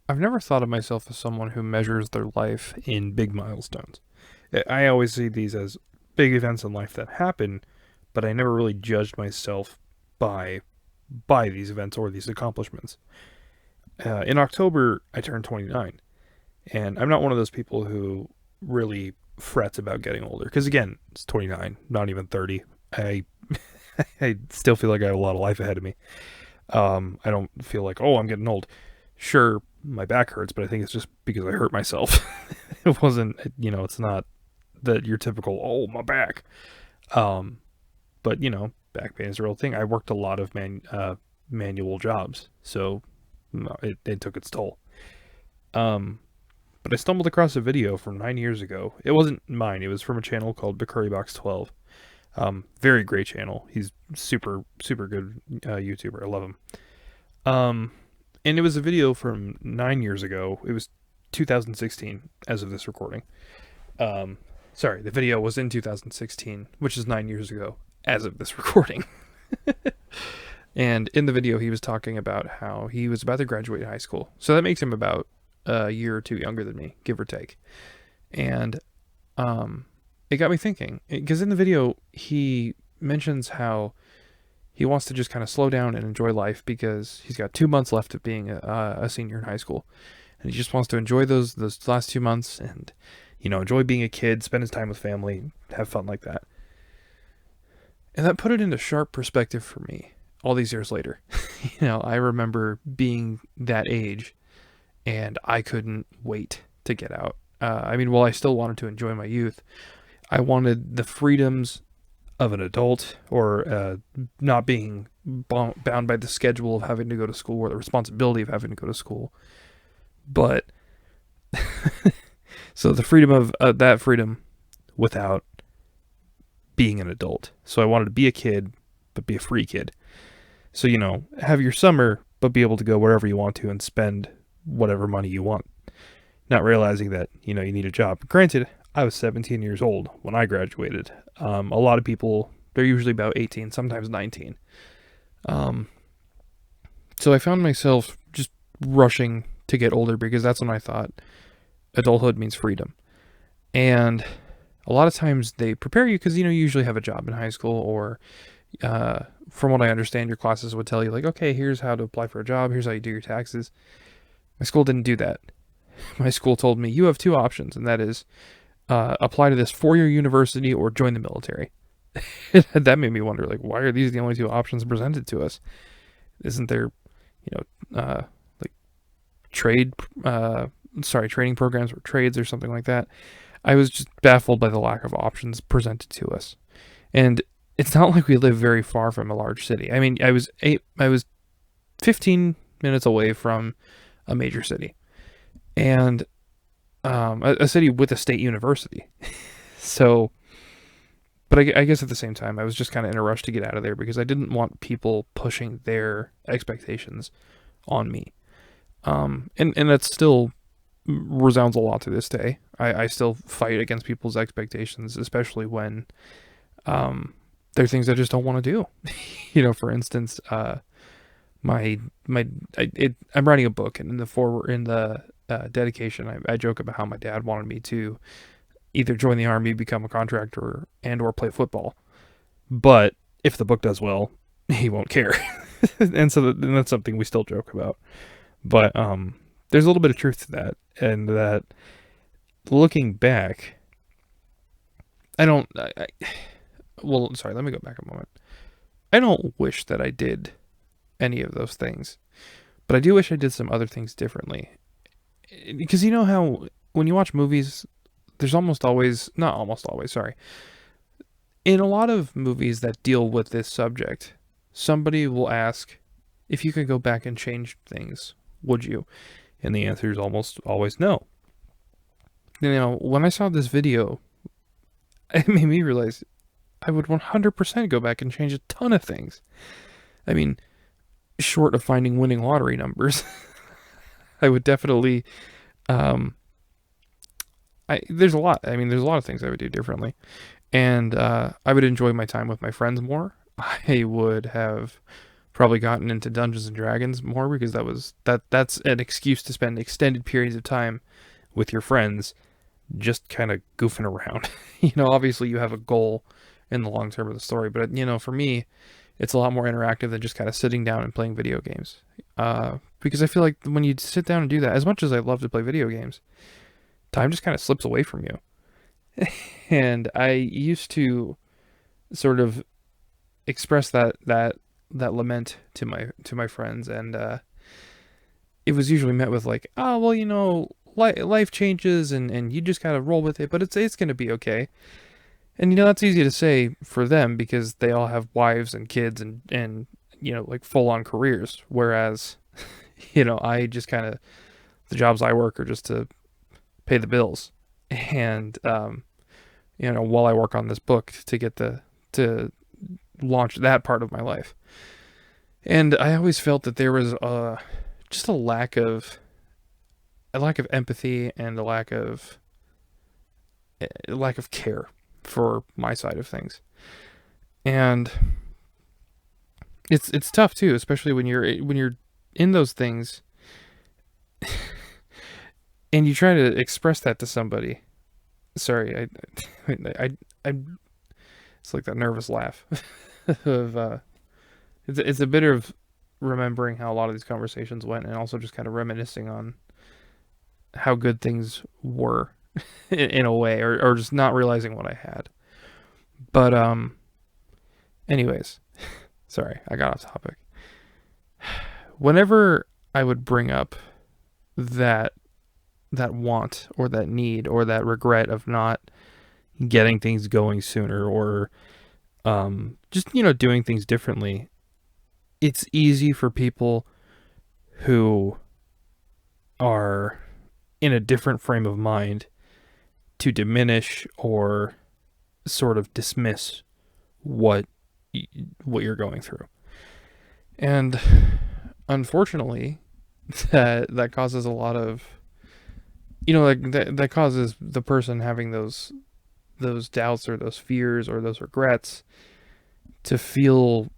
I've never thought of myself as someone who measures their life in big milestones. I always see these as big events in life that happen, but I never really judged myself by by these events or these accomplishments. In October, I turned 29, and I'm not one of those people who really frets about getting older. Because again, it's 29, not even 30. I I still feel like I have a lot of life ahead of me. I don't feel like, oh, I'm getting old. Sure, my back hurts, but I think it's just because I hurt myself. It wasn't, it's not that your typical, oh, my back. Um, but back pain is a real thing. I worked a lot of manual jobs, so no, it took its toll. Um, but I stumbled across a video from 9 years ago. It wasn't mine. It was from a channel called Bickuribox12. Very great channel. He's super super good YouTuber. I love him. Um, and it was a video from 9 years ago. It was 2016 as of this recording. Um, sorry, the video was in 2016, which is 9 years ago as of this recording. And in the video, he was talking about how he was about to graduate high school. So that makes him about a year or two younger than me, give or take. And um, it got me thinking, because in the video, he mentions how he wants to just kind of slow down and enjoy life because he's got 2 months left of being a senior in high school. And he just wants to enjoy those last 2 months and, enjoy being a kid, spend his time with family, have fun like that. And that put it into sharp perspective for me all these years later. I remember being that age and I couldn't wait to get out. While I still wanted to enjoy my youth, I wanted the freedoms of an adult or not being bound by the schedule of having to go to school or the responsibility of having to go to school. But so the freedom of that freedom without being an adult. So I wanted to be a kid, but be a free kid. So, have your summer, but be able to go wherever you want to and spend whatever money you want. Not realizing that, you need a job. Granted, I was 17 years old when I graduated. A lot of people, they're usually about 18, sometimes 19. Um, so I found myself just rushing to get older because that's when I thought adulthood means freedom. And a lot of times they prepare you because, you usually have a job in high school or from what I understand, your classes would tell you, like, okay, here's how to apply for a job, here's how you do your taxes. My school didn't do that. My school told me, you have two options, and that is apply to this 4-year university or join the military. That made me wonder, like, why are these the only two options presented to us? Isn't there, like trade, training programs or trades or something like that? I was just baffled by the lack of options presented to us. And it's not like we live very far from a large city. I was 15 minutes away from a major city, and a city with a state university. So, but I guess at the same time, I was just kind of in a rush to get out of there because I didn't want people pushing their expectations on me. And that still resounds a lot to this day. I still fight against people's expectations, especially when there are things I just don't want to do. For instance, I'm writing a book, and in the dedication, I joke about how my dad wanted me to either join the army, become a contractor, or play football. But if the book does well, he won't care, and that's something we still joke about. But there's a little bit of truth to that, and that looking back, I don't. Well, sorry. Let me go back a moment. I don't wish that I did any of those things, but I do wish I did some other things differently. Because you know how when you watch movies, there's almost always, not almost always, sorry. In a lot of movies that deal with this subject, somebody will ask, if you could go back and change things, would you? And the answer is almost always no. When I saw this video, it made me realize I would 100% go back and change a ton of things. I mean, short of finding winning lottery numbers, I would definitely. There's a lot. There's a lot of things I would do differently, and I would enjoy my time with my friends more. I would have probably gotten into Dungeons and Dragons more because that's an excuse to spend extended periods of time with your friends just kind of goofing around. Obviously you have a goal in the long term of the story, but for me, it's a lot more interactive than just kind of sitting down and playing video games. Because I feel like when you sit down and do that, as much as I love to play video games, time just kind of slips away from you. And I used to sort of express that lament to my friends, and it was usually met with like, oh well, life changes, and you just gotta roll with it, but it's gonna be okay. And that's easy to say for them because they all have wives and kids and like full on careers, whereas I just kind of, the jobs I work are just to pay the bills, and while I work on this book to get to launch that part of my life. And I always felt that there was just a lack of empathy and a lack of care for my side of things. And it's tough too, especially when you're in those things and you try to express that to somebody. Sorry, I it's like that nervous laugh of it's a bit of remembering how a lot of these conversations went, and also just kind of reminiscing on how good things were in a way, or just not realizing what I had. But anyways, sorry, I got off topic. Whenever I would bring up that want or that need or that regret of not getting things going sooner, or just doing things differently, it's easy for people who are in a different frame of mind to diminish or sort of dismiss what you're going through. And unfortunately, that causes a lot of, like that causes the person having those doubts or those fears or those regrets to feel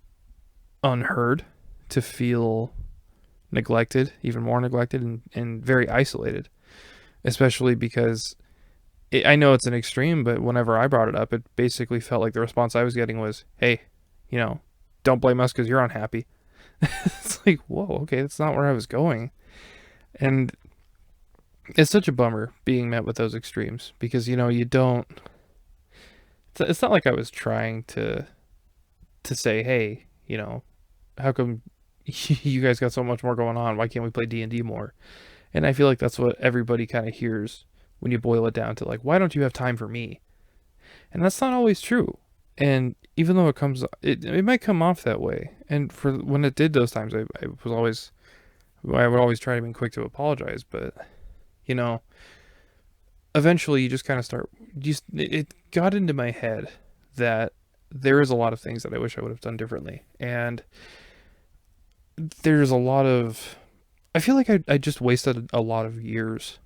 unheard, to feel neglected, even more neglected, and very isolated, especially because I know it's an extreme, but whenever I brought it up, it basically felt like the response I was getting was, hey, don't blame us because you're unhappy. It's like, whoa, okay, that's not where I was going. And it's such a bummer being met with those extremes because, you don't, it's not like I was trying to say, hey, how come you guys got so much more going on? Why can't we play D&D more? And I feel like that's what everybody kind of hears when you boil it down to, like, why don't you have time for me? And that's not always true. And even though it might come off that way. And for when it did those times, I would always try to be quick to apologize. But, eventually you just kind of it got into my head that there is a lot of things that I wish I would have done differently. And there's a lot of, I feel like I just wasted a lot of years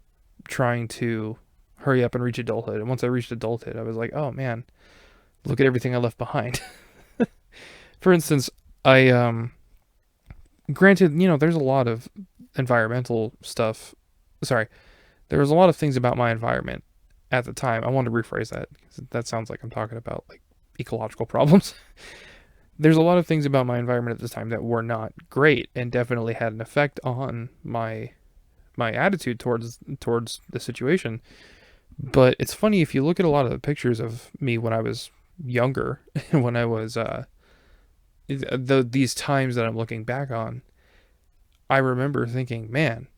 trying to hurry up and reach adulthood. And once I reached adulthood, I was like, oh man, look at everything I left behind. For instance, granted, there's a lot of environmental stuff. Sorry, there was a lot of things about my environment at the time. I wanted to rephrase that because that sounds like I'm talking about like ecological problems. There's a lot of things about my environment at this time that were not great and definitely had an effect on my attitude towards the situation. But it's funny, if you look at a lot of the pictures of me when I was younger, when I was these times that I'm looking back on, I remember thinking, man,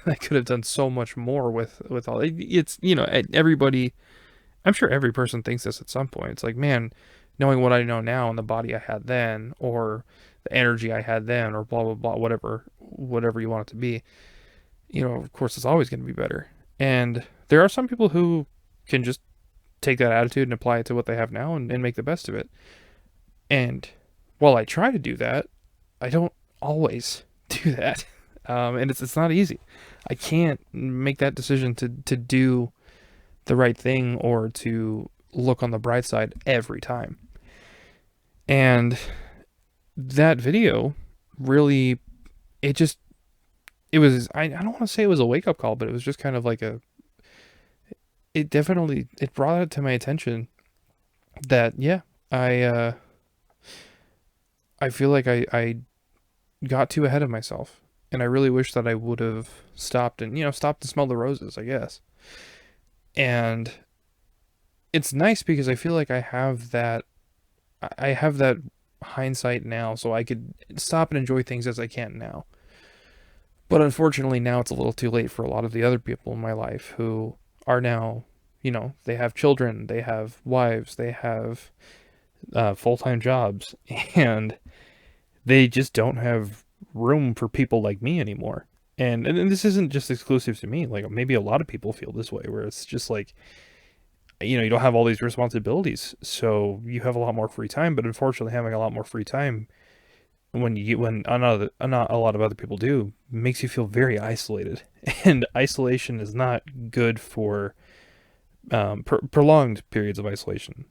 I could have done so much more with all it's everybody, I'm sure every person thinks this at some point. It's like, man, knowing what I know now and the body I had then, or the energy I had then, or blah blah blah, whatever you want it to be, of course it's always going to be better. And there are some people who can just take that attitude and apply it to what they have now and make the best of it. And while I try to do that, I don't always do that. And it's not easy. I can't make that decision to do the right thing or to look on the bright side every time. And that video really, it just, it was, I don't want to say it was a wake up call, but it was just kind of like it definitely, it brought it to my attention that, yeah, I, uh, I feel like I got too ahead of myself. And I really wish that I would have stopped and, stopped to smell the roses, I guess. And it's nice because I feel like I have that hindsight now, so I could stop and enjoy things as I can now. But unfortunately, now it's a little too late for a lot of the other people in my life who are now, they have children, they have wives, they have full time jobs, and they just don't have room for people like me anymore. And this isn't just exclusive to me. Like maybe a lot of people feel this way, where it's just like, you don't have all these responsibilities, so you have a lot more free time. But unfortunately, having a lot more free time when not a lot of other people do makes you feel very isolated, and isolation is not good for prolonged periods of isolation.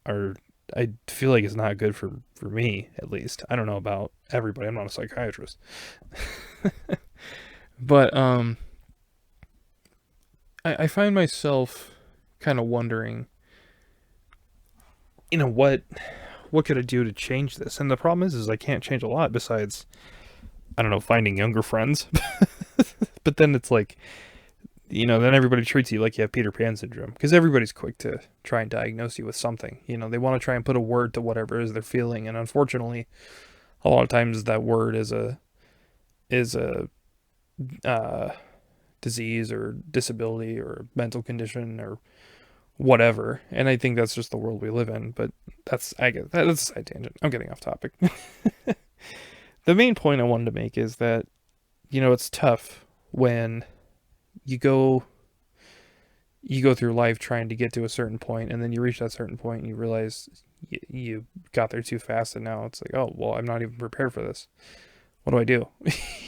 Or I feel like it's not good for me, at least. I don't know about everybody. I'm not a psychiatrist, but I find myself kind of wondering, what could I do to change this? And the problem is I can't change a lot besides, I don't know, finding younger friends. But then it's like, then everybody treats you like you have Peter Pan syndrome because everybody's quick to try and diagnose you with something. They want to try and put a word to whatever it is they're feeling, and unfortunately, a lot of times that word is a uh, disease or disability or mental condition or whatever. And I think that's just the world we live in. But that's a side tangent. I'm getting off topic. The main point I wanted to make is that it's tough when you go through life trying to get to a certain point, and then you reach that certain point and you realize you got there too fast, and now it's like, oh well, I'm not even prepared for this. What do I do?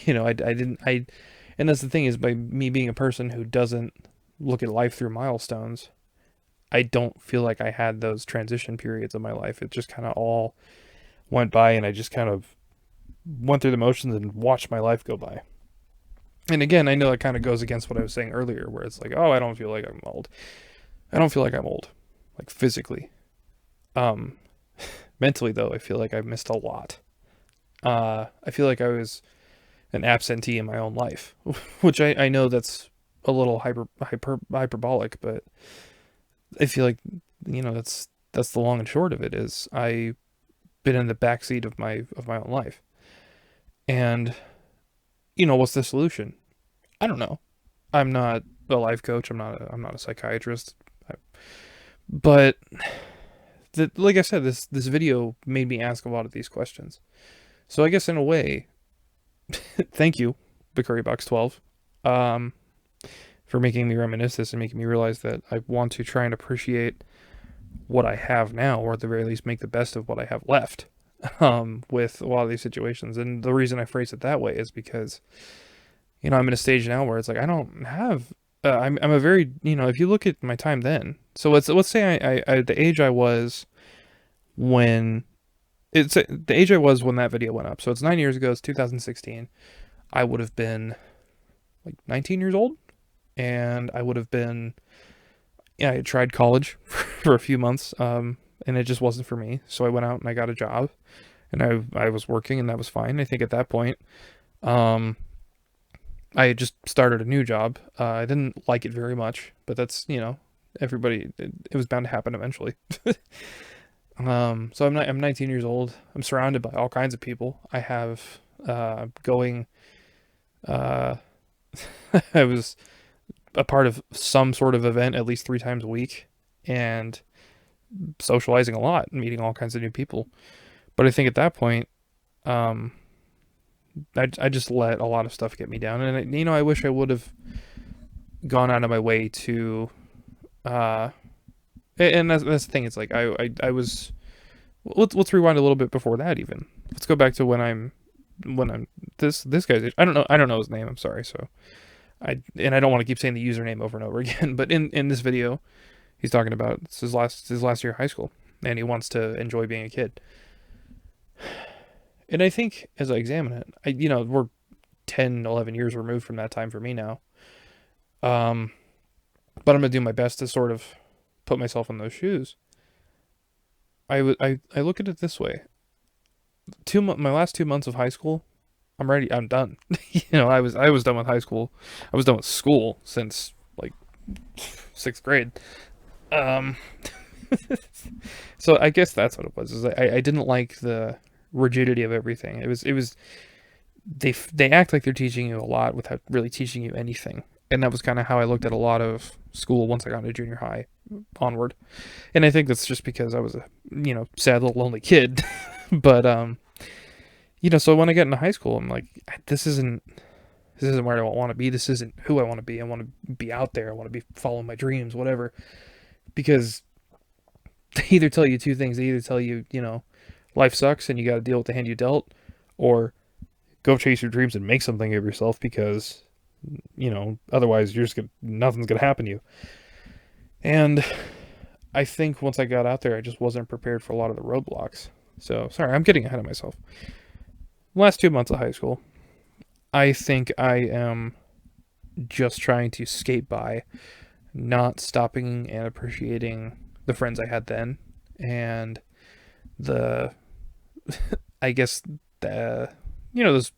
I didn't I And that's the thing, is by me being a person who doesn't look at life through milestones, I don't feel like I had those transition periods of my life. It just kind of all went by, and I just kind of went through the motions and watched my life go by. And again, I know it kind of goes against what I was saying earlier, where it's like, oh, I don't feel like I'm old. I don't feel like I'm old, like physically. Um, Mentally though, I feel like I've missed a lot. I feel like I was an absentee in my own life, which I know that's a little hyperbolic, but I feel like that's the long and short of it. Is I've been in the backseat of my own life, and what's the solution? I don't know. I'm not a life coach. I'm not a psychiatrist. But like I said, this video made me ask a lot of these questions. So I guess in a way, thank you, Bickuribox12, for making me reminisce this and making me realize that I want to try and appreciate what I have now, or at the very least make the best of what I have left, with a lot of these situations. And the reason I phrase it that way is because, I'm in a stage now where it's like I don't have. I'm a very, if you look at my time then, so let's say I the age I was when that video went up. So it's 9 years ago. It's 2016. I would have been like 19 years old, and I would have been, yeah, I tried college for a few months, and it just wasn't for me. So I went out and I got a job, and I was working, and that was fine. I think at that point, I had just started a new job. I didn't like it very much, but that's, everybody, it was bound to happen eventually. So I'm 19 years old. I'm surrounded by all kinds of people. I have, going, uh, I was a part of some sort of event at least 3 times a week, and socializing a lot, meeting all kinds of new people. But I think at that point, um, I just let a lot of stuff get me down, and I wish I would have gone out of my way to, uh, and that's the thing. It's like I was. Let's rewind a little bit before that. Even let's go back to when I'm this guy's age. I don't know his name. I'm sorry. So I don't want to keep saying the username over and over again. But in this video, he's talking about it's his last year of high school, and he wants to enjoy being a kid. And I think as I examine it, we're 10, 11 years removed from that time for me now. Um, but I'm gonna do my best to sort of put myself in those shoes. I look at it this way: my last 2 months of high school, I'm ready. I'm done. I was done with high school. I was done with school since like sixth grade. Um, so I guess that's what it was. Is I didn't like the rigidity of everything. It was they act like they're teaching you a lot without really teaching you anything. And that was kind of how I looked at a lot of school once I got into junior high onward. And I think that's just because I was a sad little lonely kid. But so when I get into high school, I'm like, this isn't where I want to be. This isn't who I want to be. I want to be out there. I want to be following my dreams, whatever. Because they either tell you two things. They either tell you, life sucks and you got to deal with the hand you dealt, or go chase your dreams and make something of yourself because, otherwise nothing's gonna happen to you. And I think once I got out there, I just wasn't prepared for a lot of the roadblocks. So sorry, I'm getting ahead of myself. Last 2 months of high school, I think I am just trying to skate by, not stopping and appreciating the friends I had then, and the, I guess the, those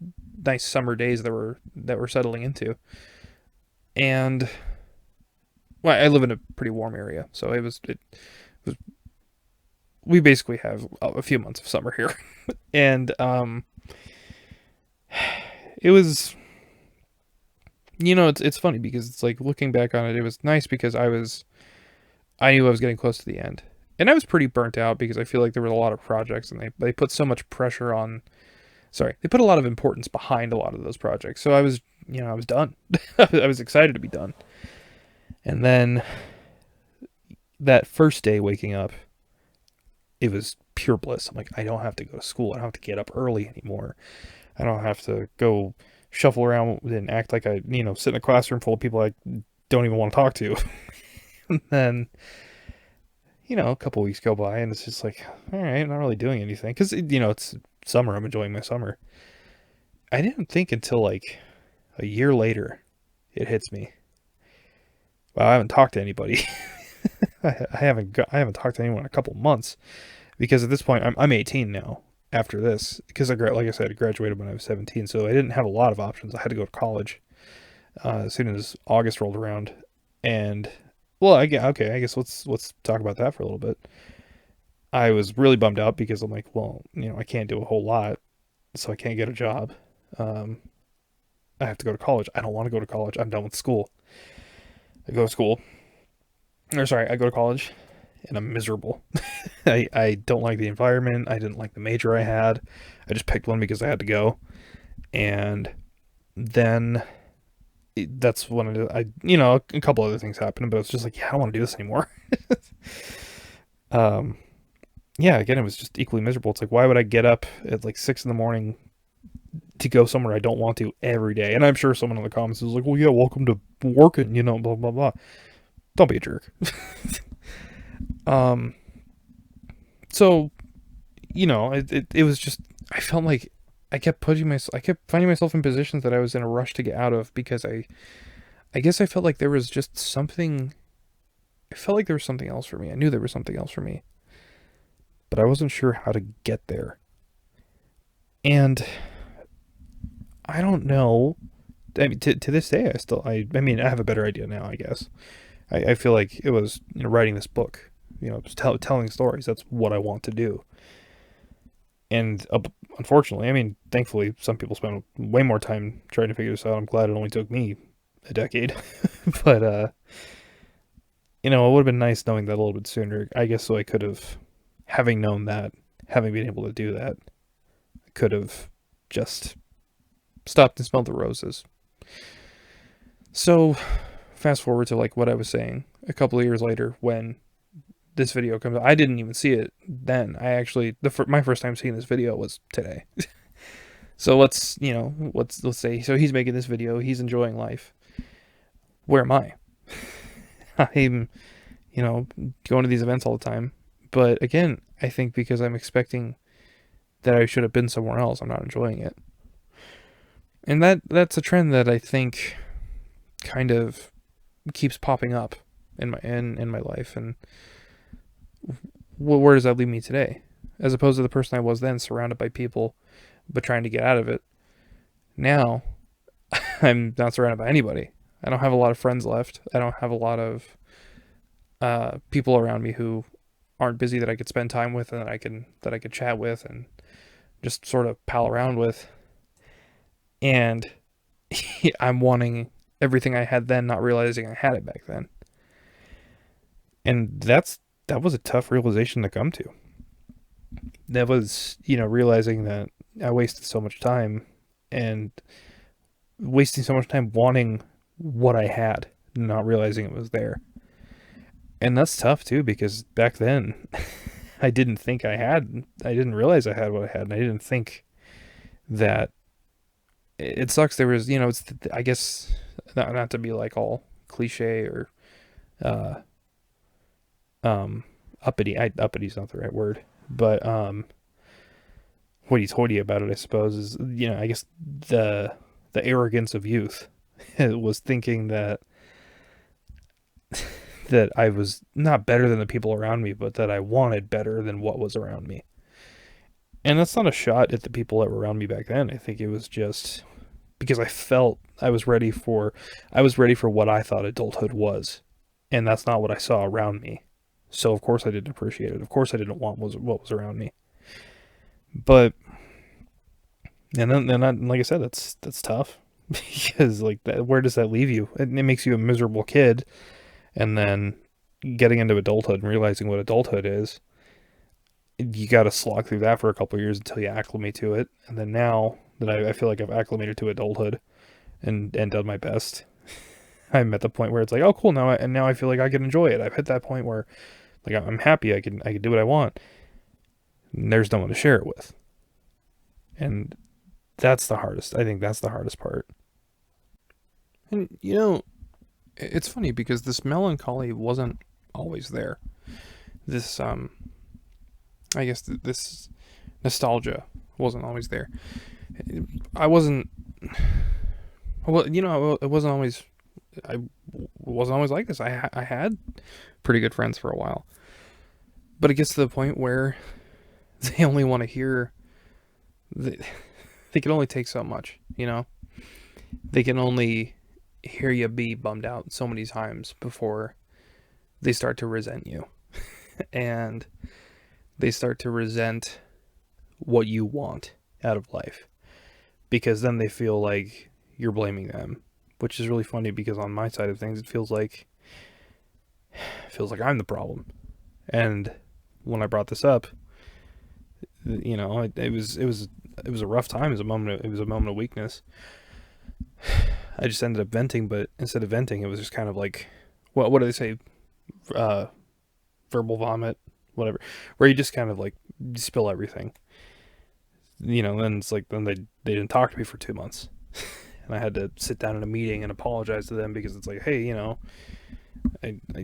nice summer days that we're settling into. And well, I live in a pretty warm area, so it was we basically have a few months of summer here, and it was it's funny because it's like looking back on it, it was nice because I knew I was getting close to the end, and I was pretty burnt out because I feel like there were a lot of projects and they put so much pressure on. Sorry, they put a lot of importance behind a lot of those projects, so I was done. I was excited to be done, and then that first day waking up, it was pure bliss. I'm like, I don't have to go to school. I don't have to get up early anymore. I don't have to go shuffle around and act like I, sit in a classroom full of people I don't even want to talk to. And then, a couple weeks go by and it's just like, all right, I'm not really doing anything. Because, it's summer. I'm enjoying my summer. I didn't think until like a year later it hits me. Well, I haven't talked to anybody. I haven't talked to anyone in a couple months because at this point I'm 18 now. After this, because like I said, I graduated when I was 17, so I didn't have a lot of options. I had to go to college as soon as August rolled around, and well, okay. I guess let's talk about that for a little bit. I was really bummed out because I'm like, well, I can't do a whole lot, so I can't get a job. Um, I have to go to college. I don't want to go to college. I'm done with school. I go to school, or sorry, I go to college, and I'm miserable. I don't like the environment. I didn't like the major I had. I just picked one because I had to go. And then that's when a couple other things happened, but it's just like, yeah, I don't want to do this anymore. um, yeah, again, it was just equally miserable. It's like, why would I get up at like 6 in the morning to go somewhere I don't want to every day? And I'm sure someone in the comments is like, well, yeah, welcome to working, blah, blah, blah. Don't be a jerk. um, so it was just, I felt like I kept I kept finding myself in positions that I was in a rush to get out of because I guess I felt like there was just something. I felt like there was something else for me. I knew there was something else for me, but I wasn't sure how to get there. And I don't know. I mean, to this day, I mean, I have a better idea now. I guess I feel like it was writing this book. Just telling stories. That's what I want to do. And unfortunately, I mean, thankfully, some people spend way more time trying to figure this out. I'm glad it only took me a decade. But, it would have been nice knowing that a little bit sooner. I guess so I could have, having known that, having been able to do that, I could have just stopped and smelled the roses. So, fast forward to like what I was saying a couple of years later when this video comes out. I didn't even see it then. I actually my first time seeing this video was today. So let's say so he's making this video, he's enjoying life. Where am I? I'm going to these events all the time. But again, I think because I'm expecting that I should have been somewhere else. I'm not enjoying it. And that's a trend that I think kind of keeps popping up in my life. And where does that leave me today? As opposed to the person I was then, surrounded by people, but trying to get out of it. Now, I'm not surrounded by anybody. I don't have a lot of friends left. I don't have a lot of people around me who aren't busy that I could spend time with and that I could chat with and just sort of pal around with. And I'm wanting everything I had then, not realizing I had it back then. And that was a tough realization to come to. That was, realizing that I wasted so much time and wasting so much time wanting what I had, not realizing it was there. And that's tough too, because back then I didn't realize I had what I had. And I didn't think that it sucks. There was, I guess, not to be like all cliche or, uh, uppity is not the right word, but, hoity-toity about it, I suppose, is, I guess the arrogance of youth was thinking that I was not better than the people around me, but that I wanted better than what was around me. And that's not a shot at the people that were around me back then. I think it was just because I felt I was ready for what I thought adulthood was. And that's not what I saw around me. So of course I didn't appreciate it. Of course I didn't want what was around me. But like I said, that's tough because like where does that leave you? It makes you a miserable kid, and then getting into adulthood and realizing what adulthood is, you got to slog through that for a couple of years until you acclimate to it. And then now that I feel like I've acclimated to adulthood and done my best, I'm at the point where it's like, oh, cool, now I feel like I can enjoy it. I've hit that point where like I'm happy. I can do what I want. And there's no one to share it with, and that's the hardest. I think that's the hardest part. And it's funny because this melancholy wasn't always there. This I guess this nostalgia wasn't always there. I wasn't. Well, it wasn't always. I wasn't always like this. I had pretty good friends for a while, but it gets to the point where they only want to hear. They can only take so much. They can only hear you be bummed out so many times before they start to resent you, and they start to resent what you want out of life, because then they feel like you're blaming them, which is really funny because on my side of things, it feels like I'm the problem. And when I brought this up, it was a rough time. It was a moment of weakness. I just ended up venting, but instead of venting, it was just kind of like, what do they say? Verbal vomit, whatever, where you just kind of like spill everything. Then it's like, then they didn't talk to me for 2 months. And I had to sit down in a meeting and apologize to them because it's like, hey,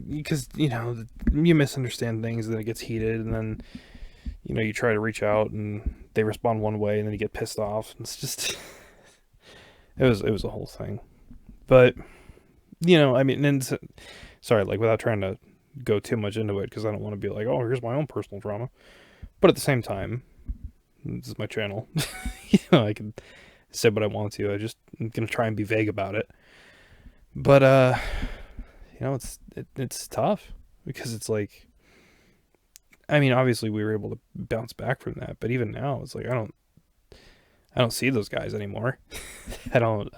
because, you misunderstand things and then it gets heated, and then, you try to reach out and they respond one way and then you get pissed off. It's just, it was a whole thing. But, I mean, and sorry, like without trying to go too much into it, because I don't want to be like, oh, here's my own personal drama. But at the same time, this is my channel. I can say what I want to. I'm gonna try and be vague about it. But it's tough because it's like, I mean, obviously we were able to bounce back from that, but even now it's like I don't see those guys anymore. I don't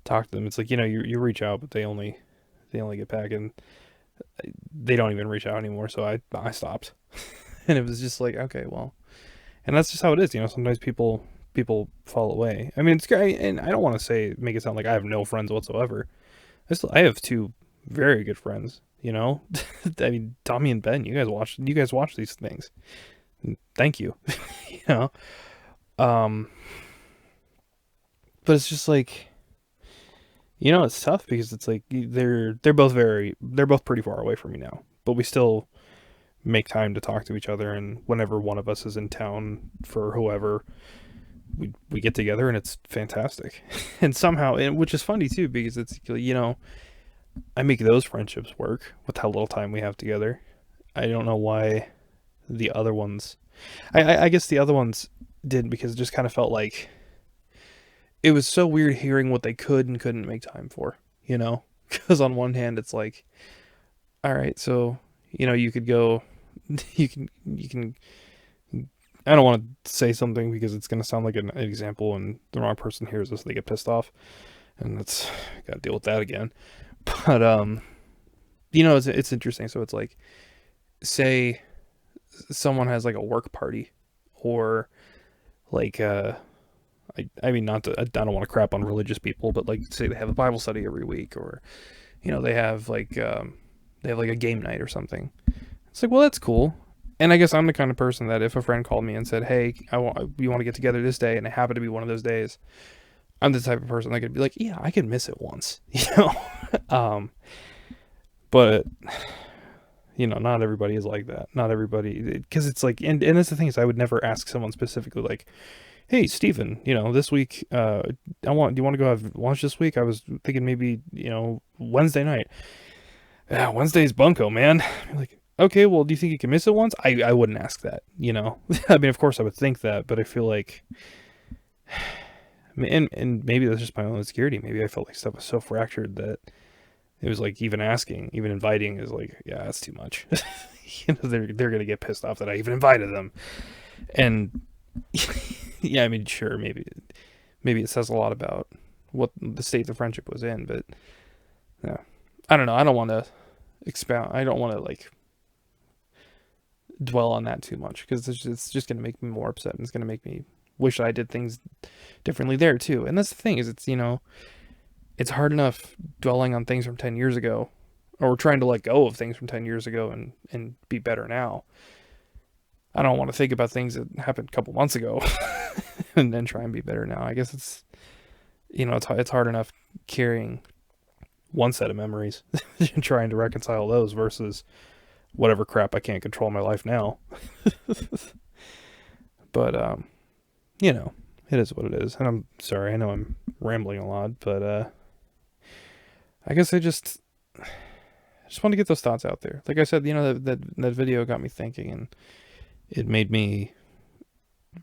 talk to them. It's like, you reach out, but they only get back, and they don't even reach out anymore. So I stopped. And it was just like, okay, well, and that's just how it is. Sometimes people fall away. I mean, it's great, and I don't want to make it sound like I have no friends whatsoever. I have two very good friends. I mean, Tommy and Ben. You guys watch these things. Thank you. you know, um, but it's just like, it's tough because it's like they're both pretty far away from me now, but we still make time to talk to each other, and whenever one of us is in town for whoever, we get together and it's fantastic. And somehow, and which is funny too, because it's, I make those friendships work with how little time we have together. I don't know why the other ones, I guess the other ones did, because it just kind of felt like it was so weird hearing what they could and couldn't make time for, because on one hand it's like, all right, so you could go, you can I don't want to say something because it's going to sound like an example and the wrong person hears this, they get pissed off, and that's, got to deal with that again. But it's interesting. So it's like, say someone has like a work party, or like I mean, not to, I don't want to crap on religious people, but like, say they have a Bible study every week, or they have like a game night or something. It's like, well, that's cool. And I guess I'm the kind of person that if a friend called me and said, "Hey, we want to get together this day," and it happened to be one of those days, I'm the type of person that could be like, "Yeah, I could miss it once," But not everybody is like that. Not everybody, because it's like, and that's the thing, is I would never ask someone specifically like, "Hey, Steven, this week, do you want to go have lunch this week? I was thinking maybe, Wednesday night." "Yeah, Wednesday's bunko, man." I'm like, okay, well, do you think you can miss it once? I wouldn't ask that, I mean, of course I would think that, but I feel like, and maybe that's just my own insecurity. Maybe I felt like stuff was so fractured that it was like, even asking, even inviting is like, yeah, that's too much. They're gonna get pissed off that I even invited them. And yeah, I mean, sure, maybe it says a lot about what the state the friendship was in, but yeah, I don't know. I don't want to expound. I don't want to like dwell on that too much, because it's just going to make me more upset, and it's going to make me wish I did things differently there too. And that's the thing, is it's hard enough dwelling on things from 10 years ago, or trying to let go of things from 10 years ago and be better now. I don't want to think about things that happened a couple months ago and then try and be better now. I guess it's, it's hard enough carrying one set of memories and trying to reconcile those versus whatever crap I can't control in my life now. But it is what it is. And I'm sorry, I know I'm rambling a lot, but I guess I just want to get those thoughts out there. Like I said, that video got me thinking, and it made me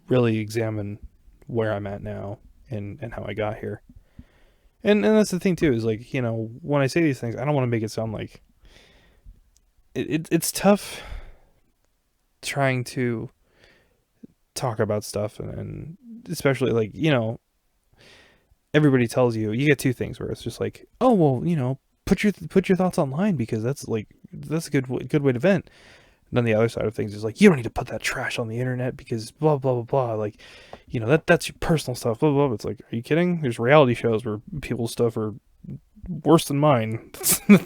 really examine where I'm at now and how I got here. And that's the thing too, is like, when I say these things, I don't want to make it sound like it's tough trying to talk about stuff, and especially like, everybody tells you get two things where it's just like, oh, well, put your thoughts online, because that's a good way to vent. And then the other side of things is like, you don't need to put that trash on the internet because blah blah blah blah, like, that's your personal stuff, blah blah blah. It's like, are you kidding? There's reality shows where people's stuff are worse than mine.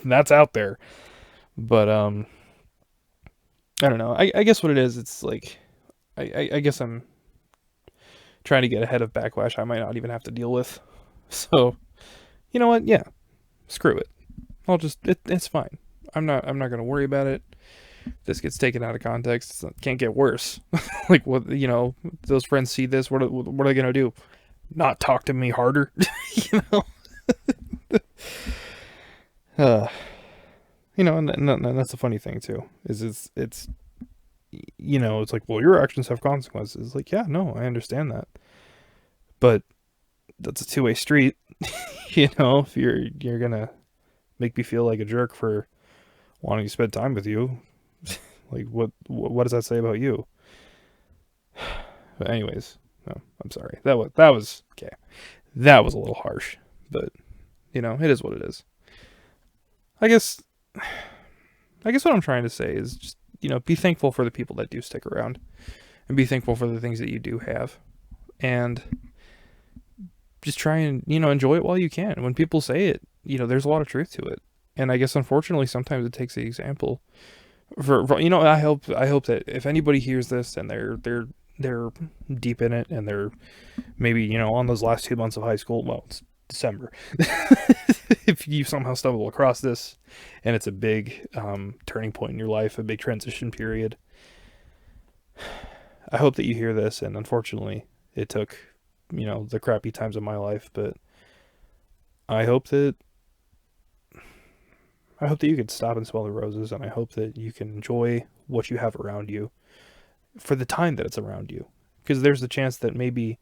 That's out there. But I don't know. I guess what it is, it's like, I guess I'm trying to get ahead of backlash I might not even have to deal with. So, you know what? Yeah, screw it. It's fine. I'm not gonna worry about it. This gets taken out of context. It can't get worse. Like, what, those friends see this, what are they gonna do? Not talk to me harder? you know. And that's the funny thing too. It's it's like, well, your actions have consequences. Like, yeah, no, I understand that, but that's a two-way street. If you're gonna make me feel like a jerk for wanting to spend time with you, like, what does that say about you? But anyways, no, I'm sorry. That was okay. That was a little harsh, but it is what it is. I guess what I'm trying to say is just, be thankful for the people that do stick around, and be thankful for the things that you do have, and just try and, enjoy it while you can. When people say it, there's a lot of truth to it. And I guess, unfortunately, sometimes it takes the example for I hope that if anybody hears this and they're deep in it, and they're maybe, on those last 2 months of high school, well, it's December. If you somehow stumble across this and it's a big turning point in your life, a big transition period, I hope that you hear this. And unfortunately, it took, the crappy times of my life, but I hope that you can stop and smell the roses, and I hope that you can enjoy what you have around you for the time that it's around you. Because there's the chance that maybe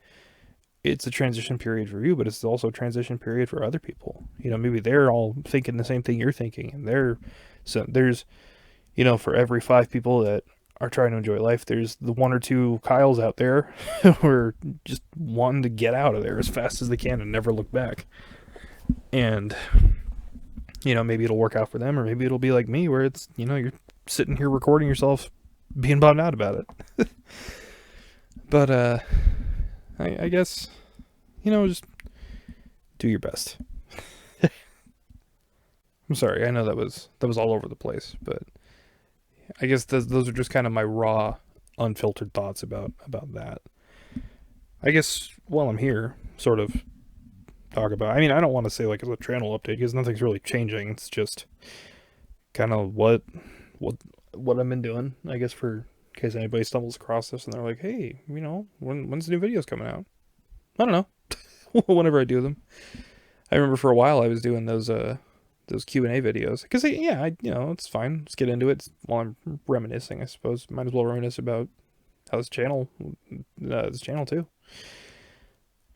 it's a transition period for you, but it's also a transition period for other people. Maybe they're all thinking the same thing you're thinking, and there's for every 5 people that are trying to enjoy life, there's the 1 or 2 Kyles out there who are just wanting to get out of there as fast as they can and never look back. And maybe it'll work out for them, or maybe it'll be like me, where it's you're sitting here recording yourself being bummed out about it. But I guess just do your best. I'm sorry, I know that was all over the place, but I guess those are just kind of my raw, unfiltered thoughts about that. I guess while I'm here, sort of talk about. I mean, I don't want to say like it's a channel update because nothing's really changing. It's just kind of what I've been doing. I guess for in case anybody stumbles across this and they're like, hey, when's the new videos coming out? I don't know. Whenever I do them. I remember for a while I was doing those Q&A videos because it's fine. Let's get into it while I'm reminiscing. I suppose might as well reminisce about how this channel too.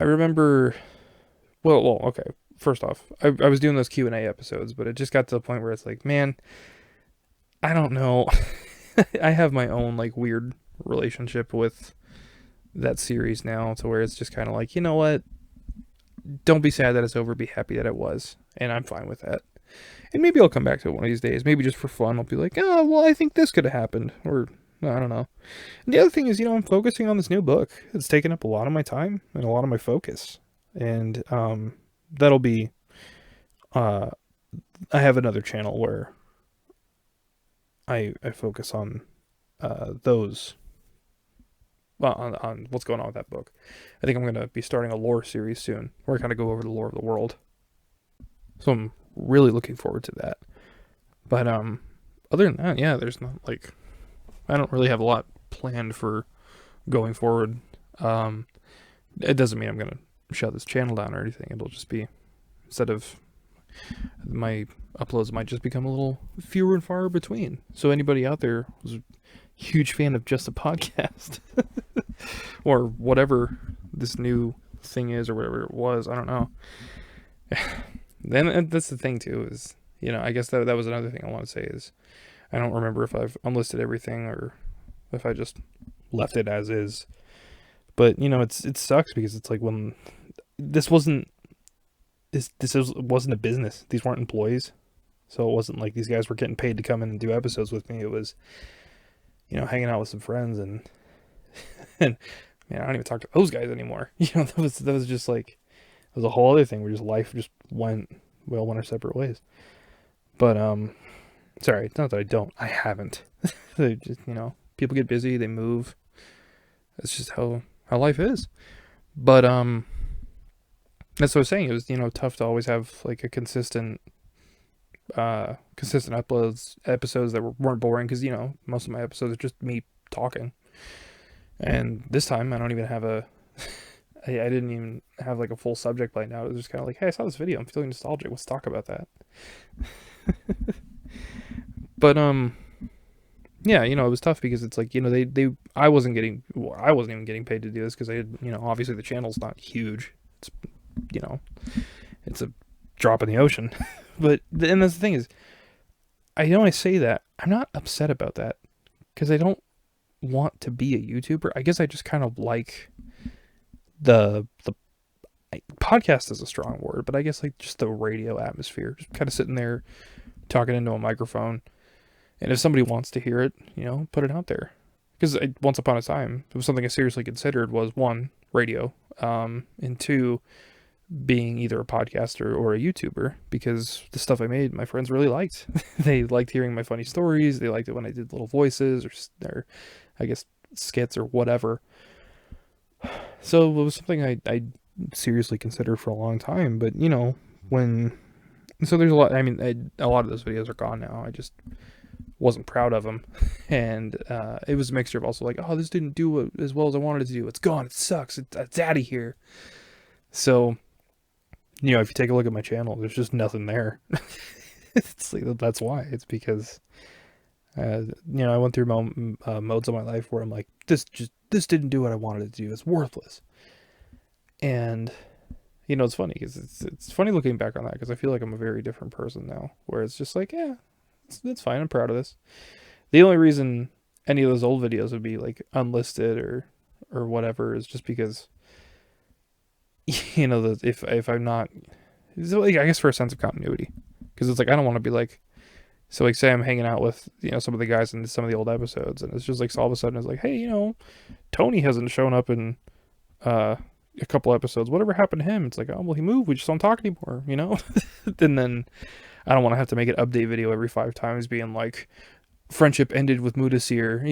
I remember. Well, okay. First off, I was doing those Q&A episodes, but it just got to the point where it's like, man, I don't know. I have my own like weird relationship with that series now, to where it's just kind of like, you know what? Don't be sad that it's over. Be happy that it was, and I'm fine with that. And maybe I'll come back to it one of these days. Maybe just for fun, I'll be like, oh, well, I think this could have happened, or I don't know. And the other thing is, I'm focusing on this new book. It's taken up a lot of my time and a lot of my focus, and that'll be. I have another channel where I focus on those. Well, on what's going on with that book. I think I'm going to be starting a lore series soon, where I kind of go over the lore of the world. So I'm really looking forward to that. But other than that, yeah, there's not like, I don't really have a lot planned for going forward. It doesn't mean I'm going to shut this channel down or anything. It'll just be, instead of, my uploads might just become a little fewer and far between. So anybody out there who's a huge fan of just a podcast or whatever this new thing is, or whatever it was, I don't know. Then that's the thing too, is, I guess that was another thing I want to say is, I don't remember if I've unlisted everything or if I just left it as is. But it sucks because it's like, when this wasn't a business. These weren't employees. So it wasn't like these guys were getting paid to come in and do episodes with me. It was, hanging out with some friends, and man, I don't even talk to those guys anymore. That was just like, it was a whole other thing where just life just went our separate ways. But sorry, it's not that I don't. I haven't. They just, people get busy, they move. That's just how life is. But that's what I was saying. It was, tough to always have like a consistent episodes that weren't boring, because most of my episodes are just me talking. And this time I don't even have I didn't even have like a full subject lined out. It was just kind of like, hey, I saw this video, I'm feeling nostalgic, let's talk about that. But yeah, it was tough because it's like, I wasn't even getting paid to do this, because I had, obviously the channel's not huge. It's, it's a drop in the ocean. But, and that's the thing is, I know I say that, I'm not upset about that, because I don't want to be a YouTuber. I guess I just kind of like the podcast is a strong word, but I guess like just the radio atmosphere, just kind of sitting there talking into a microphone. And if somebody wants to hear it, put it out there. Because once upon a time, it was something I seriously considered, was 1, radio, and 2, being either a podcaster or a YouTuber, because the stuff I made, my friends really liked. They liked hearing my funny stories. They liked it when I did little voices or I guess skits or whatever. So it was something I seriously considered for a long time. But when so there's a lot. I mean, a lot of those videos are gone now. I just wasn't proud of them, and it was a mixture of also like, oh, this didn't do as well as I wanted it to do. It's gone. It sucks. It's out of here. So if you take a look at my channel, there's just nothing there. It's like, that's why. It's because I went through modes of my life where I'm like, this didn't do what I wanted it to do. It's worthless. And it's funny because it's funny looking back on that, because I feel like I'm a very different person now, where it's just like, yeah, it's fine. I'm proud of this. The only reason any of those old videos would be like unlisted or whatever is just because if I'm not, like, I guess for a sense of continuity, because it's like I don't want to be like, so like say I'm hanging out with some of the guys in some of the old episodes, and it's just like, so all of a sudden it's like, hey, Tony hasn't shown up in a couple episodes. Whatever happened to him? It's like, oh well, he moved. We just don't talk anymore. And then I don't want to have to make an update video every 5 times being like, friendship ended with Mudasir.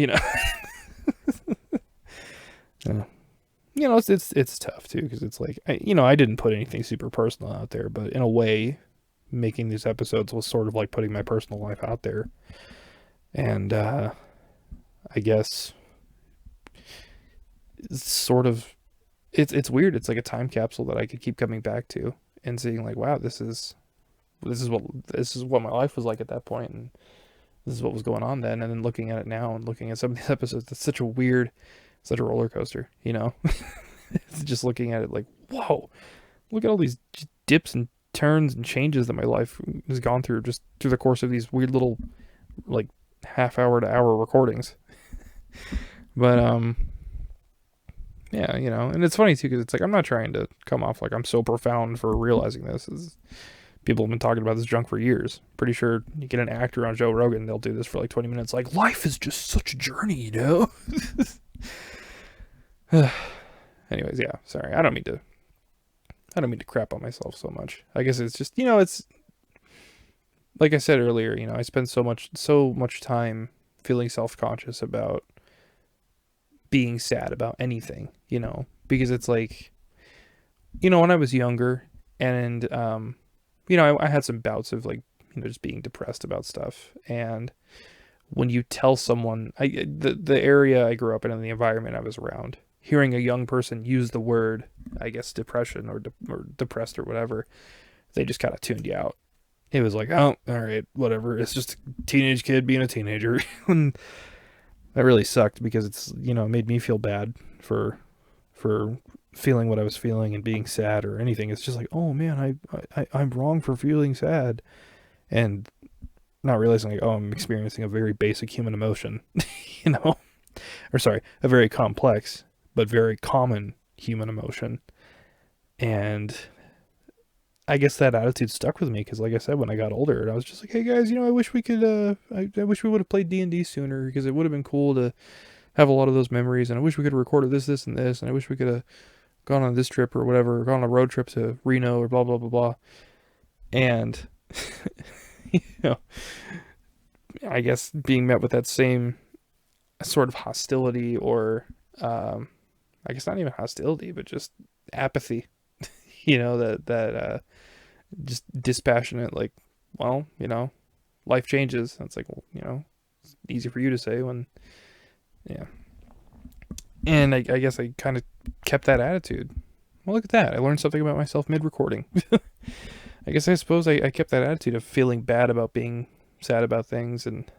It's tough too, because it's like I didn't put anything super personal out there, but in a way, making these episodes was sort of like putting my personal life out there, and I guess it's sort of it's weird. It's like a time capsule that I could keep coming back to and seeing like, wow, this is what my life was like at that point, and this is what was going on then, and then looking at it now and looking at some of these episodes, it's such a roller coaster, It's just looking at it like, whoa, look at all these dips and turns and changes that my life has gone through just through the course of these weird little like half-hour to hour recordings. But yeah, and it's funny too, because it's like, I'm not trying to come off like I'm so profound for realizing this. People have been talking about this junk for years. Pretty sure you get an actor on Joe Rogan, they'll do this for like 20 minutes, like, life is just such a journey, Anyways, yeah, sorry. I don't mean to crap on myself so much. I guess it's just, it's like I said earlier, I spend so much time feeling self-conscious about being sad about anything, because it's like, when I was younger and I had some bouts of like, just being depressed about stuff, and when you tell someone, the area I grew up in and the environment I was around, hearing a young person use the word, I guess, depression or depressed or whatever, they just kind of tuned you out. It was like, oh, all right, whatever. It's just a teenage kid being a teenager. And that really sucked, because it's, it made me feel bad for feeling what I was feeling and being sad or anything. It's just like, oh man, I'm wrong for feeling sad, and not realizing like, oh, I'm experiencing a very basic human emotion, or sorry, a very complex but very common human emotion. And I guess that attitude stuck with me, because like I said, when I got older, I was just like, hey guys, I wish we could I wish we would have played D&D sooner, because it would have been cool to have a lot of those memories, and I wish we could have recorded this and this, and I wish we could have gone on this trip or whatever, or gone on a road trip to Reno or blah blah blah blah. And I guess being met with that same sort of hostility, or I guess not even hostility, but just apathy, that just dispassionate, like, well, life changes. That's like, well, it's easy for you to say when, yeah. And I guess I kind of kept that attitude. Well, look at that. I learned something about myself mid-recording. I suppose I kept that attitude of feeling bad about being sad about things, and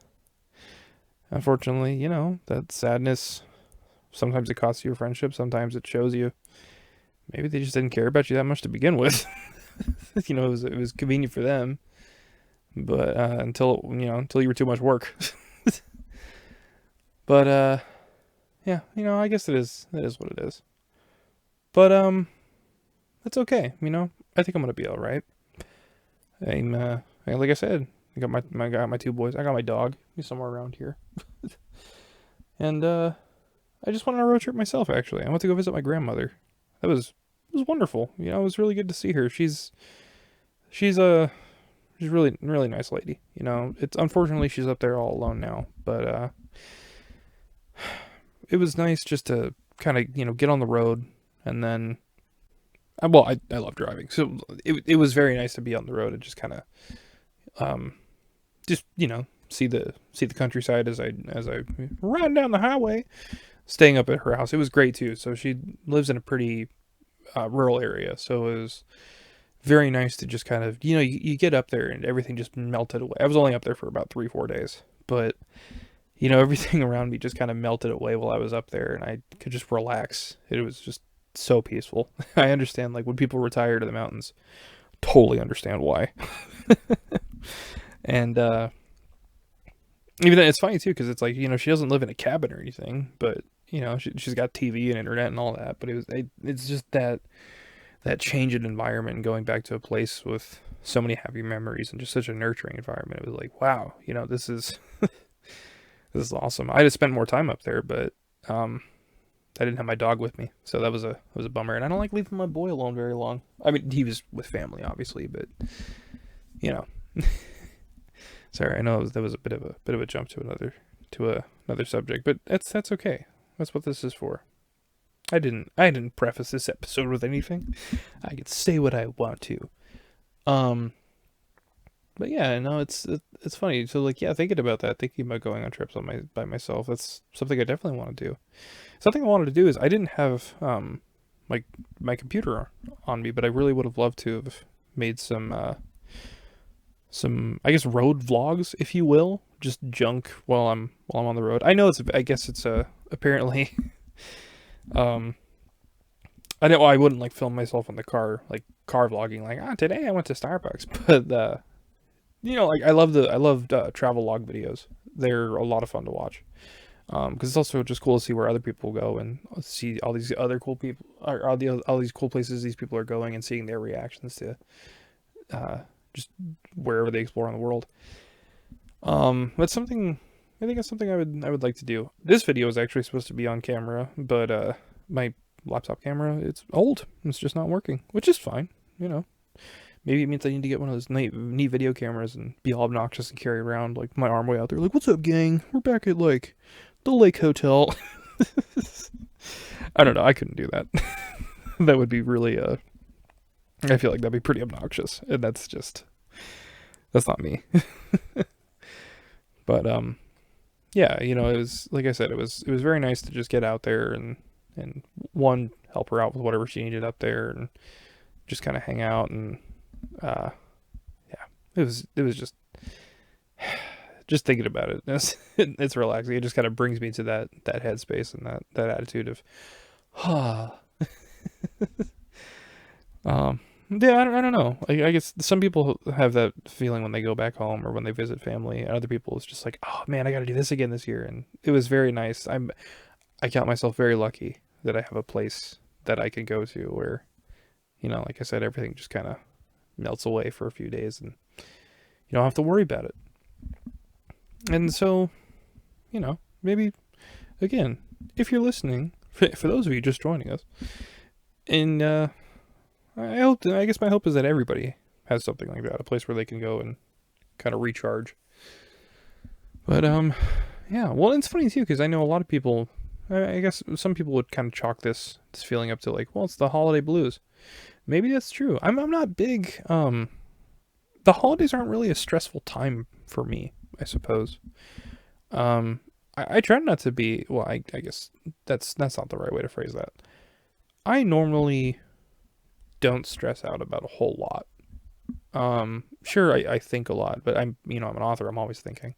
unfortunately, that sadness, sometimes it costs you a friendship, sometimes it shows you maybe they just didn't care about you that much to begin with. It was convenient for them, but until you were too much work. But yeah, I guess that is what it is. But that's okay. I think I'm gonna be all right. I'm like I said, I got my 2 boys. I got my dog. He's somewhere around here. And I just went on a road trip myself. Actually, I went to go visit my grandmother. It was wonderful. It was really good to see her. She's really really nice lady. It's unfortunately she's up there all alone now, but it was nice just to kind of get on the road, and then I love driving, so it was very nice to be on the road and just kind of um just see the countryside as I riding down the highway, staying up at her house. It was great too. So she lives in a pretty rural area, so it was very nice to just kind of you get up there and everything just melted away. I was only up there for about 3-4 days, but everything around me just kind of melted away while I was up there, and I could just relax. It was just so peaceful. I understand, like, when people retire to the mountains, totally understand why. And even then, it's funny too, because it's like, she doesn't live in a cabin or anything, but she's got TV and internet and all that. But it's just that change in environment and going back to a place with so many happy memories and just such a nurturing environment. It was like, wow, this is this is awesome. I'd have spent more time up there, but I didn't have my dog with me, so that was a bummer. And I don't like leaving my boy alone very long. I mean, he was with family, obviously, but you know, sorry, I know that was a bit of a jump to another subject, but that's okay. That's what this is for. I didn't preface this episode with anything. I could say what I want to. Um, but yeah, no, it's funny. So like, yeah, thinking about that, thinking about going on trips by myself, that's something I definitely want to do. Something I wanted to do is I didn't have like my computer on me, but I really would have loved to have made some I guess road vlogs, if you will, just junk while I'm on the road. I guess it's apparently um I know I wouldn't like film myself in the car, like car vlogging, like today I went to Starbucks, but like I loved travel log videos. They're a lot of fun to watch. Because it's also just cool to see where other people go and see all these other cool people, or all these cool places these people are going, and seeing their reactions to just wherever they explore in the world. That's something I think that's something I would like to do. This video is actually supposed to be on camera, but my laptop camera, it's old. It's just not working, which is fine. Maybe it means I need to get one of those neat video cameras and be all obnoxious and carry around like my arm way out there, like, "What's up, gang? We're back at like the Lake Hotel." I don't know. I couldn't do that. That would be really I feel like that'd be pretty obnoxious, and that's not me. But yeah, it was like I said, it was very nice to just get out there and one, help her out with whatever she needed up there, and just kind of hang out, and yeah, it was just thinking about it. It's relaxing. It just kind of brings me to that headspace and that attitude of yeah, I don't know. I guess some people have that feeling when they go back home or when they visit family, and other people it's just like, oh man, I got to do this again this year. And it was very nice. I count myself very lucky that I have a place that I can go to where, like I said, everything just kind of melts away for a few days, and you don't have to worry about it. And so, maybe again, if you're listening, for those of you just joining us, and I guess my hope is that everybody has something like that, a place where they can go and kind of recharge. But yeah, well, it's funny too, because I know a lot of people. I guess some people would kind of chalk this feeling up to like, well, it's the holiday blues. Maybe that's true. I'm not big. The holidays aren't really a stressful time for me, I suppose. I try not to be. Well, I guess that's not the right way to phrase that. I normally don't stress out about a whole lot. Sure, I think a lot, but I'm an author. I'm always thinking.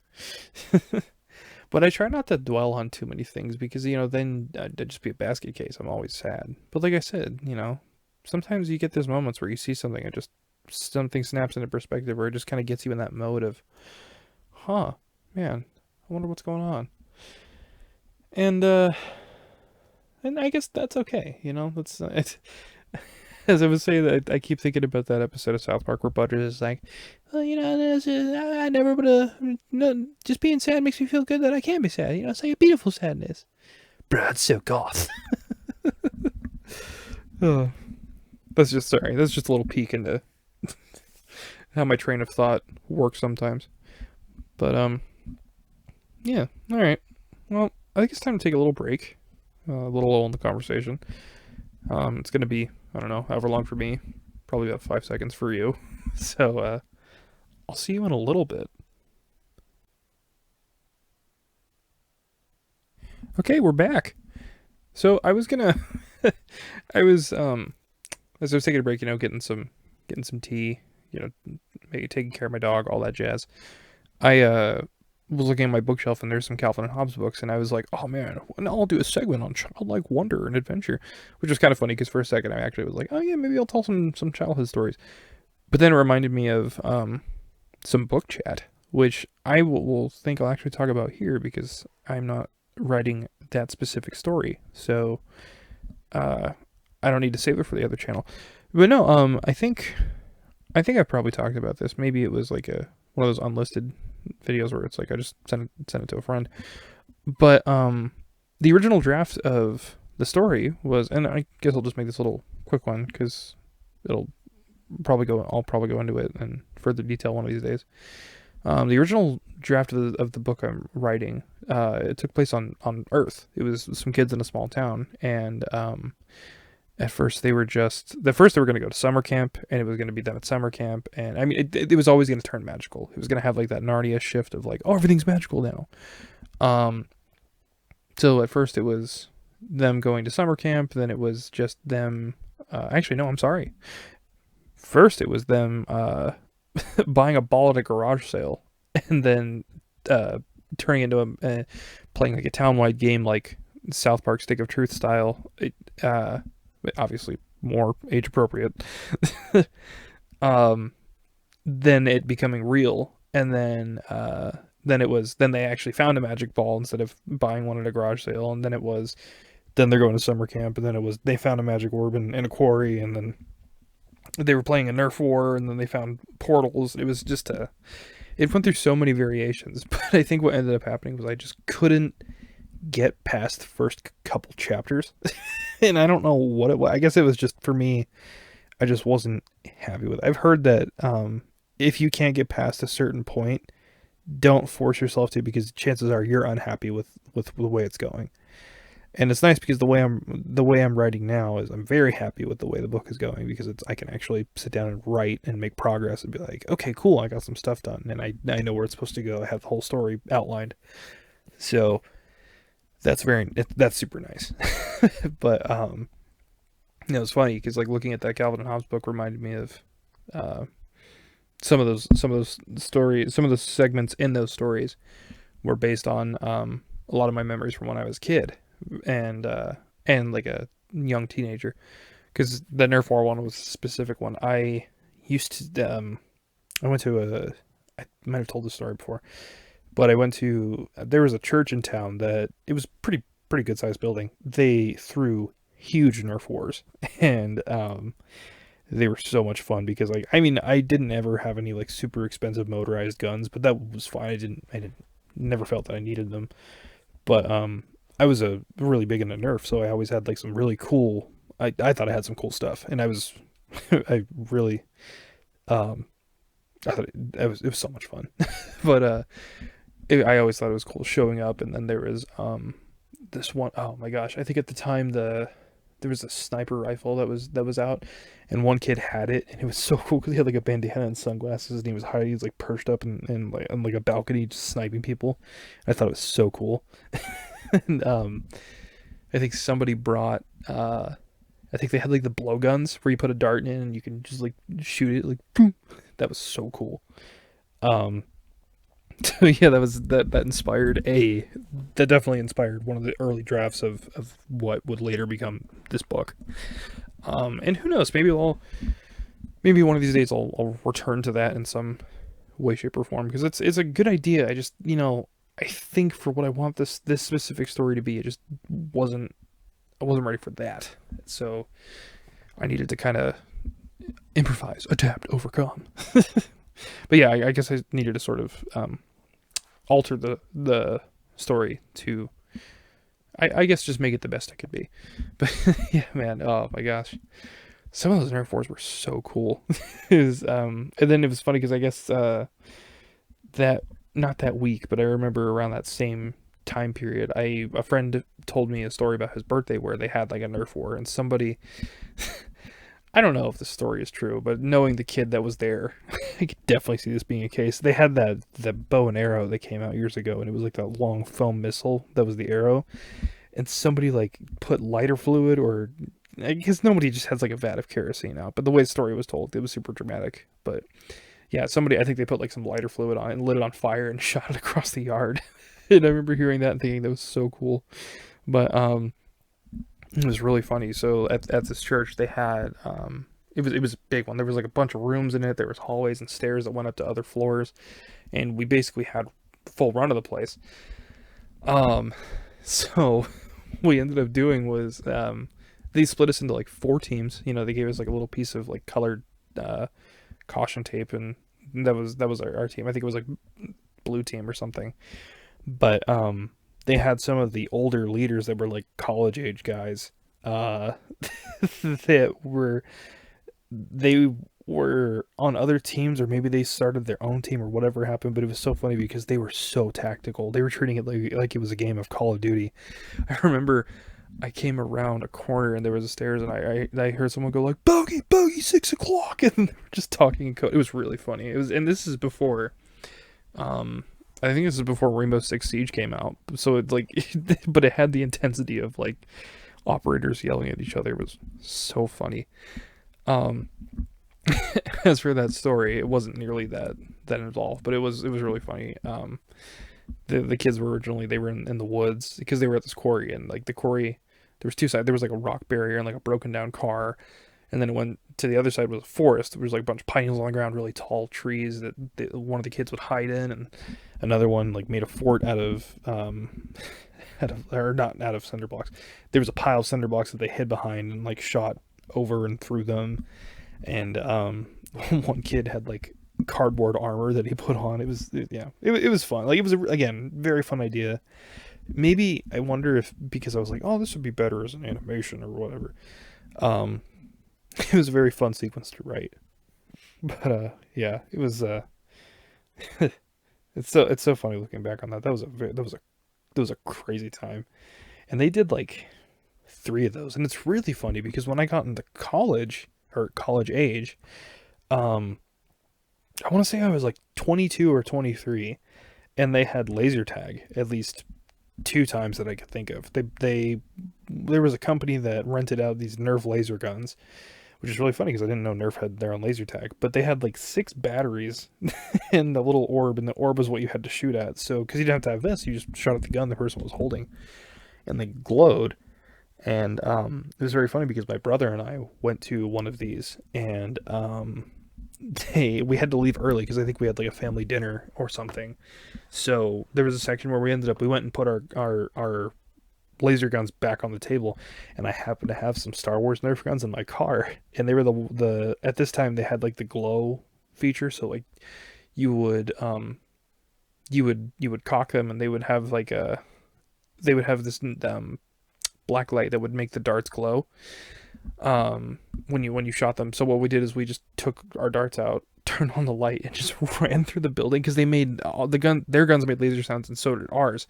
But I try not to dwell on too many things, because then I'd just be a basket case. I'm always sad. But like I said, sometimes you get those moments where you see something and just something snaps into perspective, or it just kind of gets you in that mode of, man, I wonder what's going on. And I guess that's okay. That's it's. As I was saying, I keep thinking about that episode of South Park where Butters is like, well, I never would have. No, just being sad makes me feel good that I can be sad. It's like a beautiful sadness. Bro, that's so goth. Oh, that's just a little peek into how my train of thought works sometimes. But yeah, all right. Well, I think it's time to take a little break, a little lull in the conversation. It's going to be I don't know, however long for me, probably about 5 seconds for you. So I'll see you in a little bit. Okay, we're back. So I was gonna, I was as I was taking a break, getting some tea, you know, maybe taking care of my dog, all that jazz. I was looking at my bookshelf and there's some Calvin and Hobbes books, and I was like, oh man, and I'll do a segment on childlike wonder and adventure, which was kind of funny because for a second I actually was like, oh yeah, maybe I'll tell some childhood stories. But then it reminded me of some book chat, which will think I'll actually talk about here because I'm not writing that specific story, so uh, I don't need to save it for the other channel. But no, I think I've probably talked about this. Maybe it was like a one of those unlisted videos where it's like I just sent it to a friend. But the original draft of the story was, and I guess I'll just make this little quick one because it'll I'll probably go into it in further detail one of these days. The original draft of the book I'm writing, it took place on Earth. It was some kids in a small town, and at first they were going to go to summer camp, and it was going to be done at summer camp, and I mean it was always going to turn magical. It was going to have like that Narnia shift of like, oh, everything's magical now. So at first it was them going to summer camp, then it was just them. Actually, no, I'm sorry. First it was them buying a ball at a garage sale, and then turning into playing like a town-wide game like South Park Stick of Truth style. Obviously more age appropriate. um, then it becoming real, and then they actually found a magic ball instead of buying one at a garage sale, and then they're going to summer camp, and then it was they found a magic orb in a quarry, and then they were playing a Nerf war, and then they found portals. It was just it went through so many variations, but I think what ended up happening was I just couldn't get past the first couple chapters. And I don't know what it was. I guess it was just for me, I just wasn't happy with it. I've heard that if you can't get past a certain point, don't force yourself to, because chances are you're unhappy with the way it's going. And it's nice because the way I'm writing now is I'm very happy with the way the book is going, because I can actually sit down and write and make progress and be like, okay, cool, I got some stuff done, and I know where it's supposed to go. I have the whole story outlined. So that's super nice. But it's funny because like looking at that Calvin and Hobbes book reminded me of some of those stories, some of the segments in those stories were based on a lot of my memories from when I was a kid and like a young teenager. Because the Nerf War one was a specific one. I used to I went to I might have told this story before, but there was a church in town that it was pretty good sized building. They threw huge Nerf wars, and they were so much fun because like I mean I didn't ever have any like super expensive motorized guns, but that was fine. I never felt that I needed them. But I was a really big into Nerf, so I always had like some really cool. I thought I had some cool stuff, and I was I really I thought it was so much fun. But I always thought it was cool showing up, and then there was this one, oh my gosh, I think at the time there was a sniper rifle that was out, and one kid had it, and it was so cool because he had like a bandana and sunglasses, and he was like perched up in like on like a balcony just sniping people. I thought it was so cool. And I think somebody brought I think they had like the blowguns where you put a dart in and you can just like shoot it like boom. That was so cool. So yeah, that definitely inspired one of the early drafts of what would later become this book. And who knows, maybe one of these days I'll return to that in some way, shape, or form, because it's a good idea. I just I think for what I want this specific story to be, I wasn't ready for that. So I needed to kind of improvise, adapt, overcome. But yeah, I guess I needed to sort of alter the story to, I guess, just make it the best it could be. But yeah, man, oh my gosh, some of those Nerf wars were so cool. And then it was funny because I guess that not that week, but I remember around that same time period, a friend told me a story about his birthday where they had like a Nerf war, and somebody I don't know if the story is true, but knowing the kid that was there, I could definitely see this being a case. They had that bow and arrow that came out years ago, and it was like that long foam missile that was the arrow, and somebody like put lighter fluid, or I guess nobody just has like a vat of kerosene out. But the way the story was told, it was super dramatic. But yeah, somebody, I think they put like some lighter fluid on it and lit it on fire and shot it across the yard. And I remember hearing that and thinking that was so cool. But it was really funny. So at this church, they had it was a big one. There was like a bunch of rooms in it. There was hallways and stairs that went up to other floors, and we basically had full run of the place. Um, so what we ended up doing was they split us into like four teams. You know, they gave us like a little piece of like colored uh, caution tape, and that was our team. I think it was like blue team or something. But they had some of the older leaders that were like college age guys uh, that they were on other teams, or maybe they started their own team or whatever happened. But it was so funny because they were so tactical. They were treating it like it was a game of Call of Duty. I remember I came around a corner and there was a stairs, and I heard someone go like bogey bogey 6 o'clock, and they were just talking in code. It was really funny. It was, and this is before um I think this is before Rainbow Six Siege came out. So it's like but it had the intensity of like operators yelling at each other. It was so funny. Um as for that story, it wasn't nearly that involved, but it was really funny. The kids were originally, they were in the woods because they were at this quarry, and like the quarry, there was two sides. There was like a rock barrier and like a broken down car, and then it went to the other side was a forest. There was like a bunch of pines on the ground, really tall trees that one of the kids would hide in, and another one like made a fort out of out of, or not out of cinder blocks. There was a pile of cinder blocks that they hid behind and like shot over and through them. And one kid had like cardboard armor that he put on. It was, yeah, it was fun. Like it was again, very fun idea. Maybe I wonder if because I was like, oh, this would be better as an animation or whatever. Um, it was a very fun sequence to write. But yeah, it was it's so funny looking back on that. That was a crazy time. And they did like three of those, and it's really funny because when I got into college, or college age, um I want to say I was like 22 or 23, and they had laser tag at least two times that I could think of. They there was a company that rented out these Nerf laser guns, which is really funny because I didn't know Nerf had their own laser tag. But they had like six batteries and a little orb, and the orb was what you had to shoot at. So because you didn't have to have this, you just shot at the gun the person was holding, and they glowed. And it was very funny because my brother and I went to one of these, and we had to leave early because I think we had like a family dinner or something. So there was a section where we went and put our laser guns back on the table, and I happened to have some Star Wars Nerf guns in my car, and they were the at this time they had like the glow feature, so like you would you would cock them, and they would have like a they would have this black light that would make the darts glow when you shot them. So what we did is we just took our darts out, turned on the light, and just ran through the building because they made all their guns made laser sounds, and so did ours.